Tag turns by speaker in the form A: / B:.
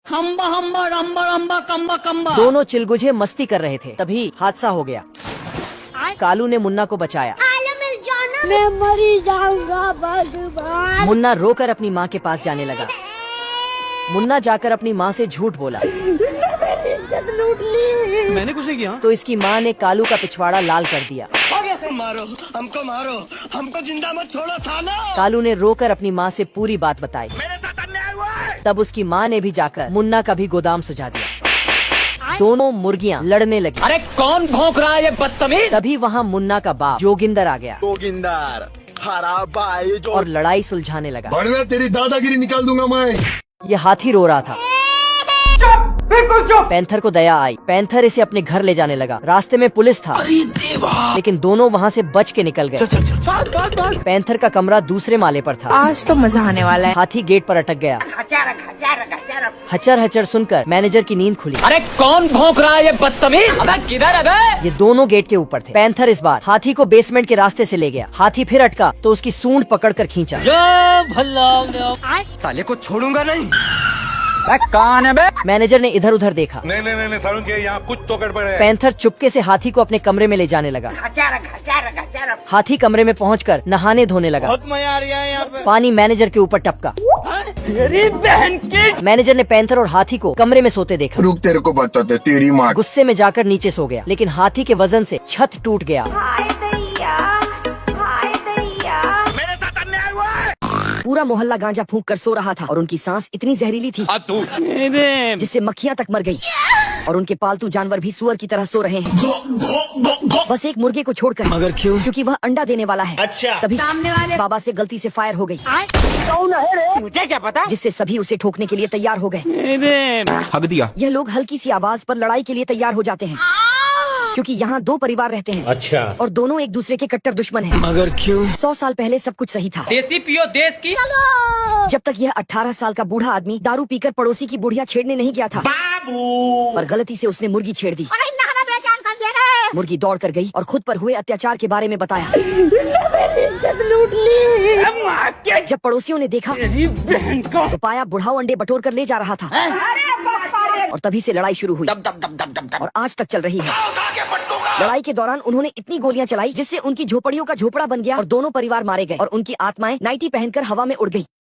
A: हम्बा हम्बा रम्बा रम्बा कम्बा कम्बा।
B: दोनों चिलगुझे मस्ती कर रहे थे, तभी हादसा हो गया। कालू ने मुन्ना को बचाया।
C: मैं मरी जाऊंगा भगवान।
B: मुन्ना रोकर अपनी माँ के पास जाने लगा। मुन्ना जाकर अपनी माँ से झूठ बोला।
D: मैंने कुछ नहीं किया।
B: तो इसकी माँ ने कालू का पिछवाड़ा लाल कर दिया।
D: मारो, हमको जिंदा मत छोड़ो सालो।
B: कालू ने रोकर अपनी माँ से पूरी बात बताई।
D: मेरे साथ अन्याय हुआ है।
B: तब उसकी माँ ने भी जाकर मुन्ना का भी गोदाम सुझा दिया। दोनों मुर्गियाँ लड़ने लगी।
D: अरे कौन भौंक रहा है ये बदतमीज?
B: तभी वहाँ मुन्ना का बाप जोगिंदर आ गया
D: जोगिंदर खराब भाई जो।
B: और लड़ाई सुलझाने लगा।
E: वरना तेरी दादागिरी निकाल दूंगा मैं।
B: ये हाथी रो रहा था। पैंथर को दया आई। पैंथर इसे अपने घर ले जाने लगा। रास्ते में पुलिस था,
D: अरे देवा।
B: लेकिन दोनों वहाँ से बच के निकल गए। पैंथर का कमरा दूसरे माले पर था।
F: आज तो मजा आने वाला है।
B: हाथी गेट पर अटक गया। हचर हचर सुनकर मैनेजर की नींद खुली।
D: अरे कौन भौंक रहा है ये बदतमीज? अबे किधर है बे?
B: ये दोनों गेट के ऊपर थे। पैंथर इस बार हाथी को बेसमेंट के रास्ते से ले गया। हाथी फिर अटका तो उसकी सूंड पकड़कर खींचा।
D: साले को छोड़ूंगा नहीं। कौन है बे?
B: मैनेजर ने इधर उधर देखा।
E: नहीं सारुण के यहाँ कुछ तो गड़बड़ है।
B: पैंथर चुपके से हाथी को अपने कमरे में ले जाने लगा। हाथी कमरे में पहुंचकर नहाने धोने लगा।
D: बहुत मजा आ रहा है यहाँ पे।
B: पानी मैनेजर के ऊपर टपका। मैनेजर ने पैंथर और हाथी को कमरे में सोते देखा।
E: रुक, तेरे को बताते तेरी माँ।
B: गुस्से में जाकर नीचे सो गया, लेकिन हाथी के वजन से छत टूट गया। पूरा मोहल्ला गांजा फूंक कर सो रहा था और उनकी सांस इतनी जहरीली थी जिससे मक्खियां तक मर गई और उनके पालतू जानवर भी सुअर की तरह सो रहे हैं, बस एक मुर्गे को छोड़कर। मगर क्यों? क्योंकि वह अंडा देने वाला है।
D: अच्छा।
B: तभी सामने वाले बाबा से गलती से फायर हो गई।
D: मुझे क्या पता?
B: जिससे सभी उसे ठोकने के लिए तैयार हो गए।
D: हक दिया।
B: यह लोग हल्की सी आवाज पर लड़ाई के लिए तैयार हो जाते हैं, क्योंकि यहाँ दो परिवार रहते हैं।
D: अच्छा।
B: और दोनों एक दूसरे के कट्टर दुश्मन हैं।
D: मगर क्यों?
B: 100 साल पहले सब कुछ सही था।
A: देसी पियो देश की।
B: जब तक यह 18 साल का बूढ़ा आदमी दारू पीकर पड़ोसी की बुढ़िया छेड़ने नहीं गया था। पर गलती से उसने मुर्गी छेड़ दी। मुर्गी दौड़ कर गई और खुद पर हुए अत्याचार के बारे में बताया। जब पड़ोसियों ने देखा तो पाया बुढ़ाऊ अंडे बटोर कर ले जा रहा था और तभी से लड़ाई शुरू हुई और आज तक चल रही है। लड़ाई के दौरान उन्होंने इतनी गोलियां चलाई जिससे उनकी झोपड़ियों का झोपड़ा बन गया और दोनों परिवार मारे गए और उनकी आत्माएं नाइटी पहनकर हवा में उड़ गई।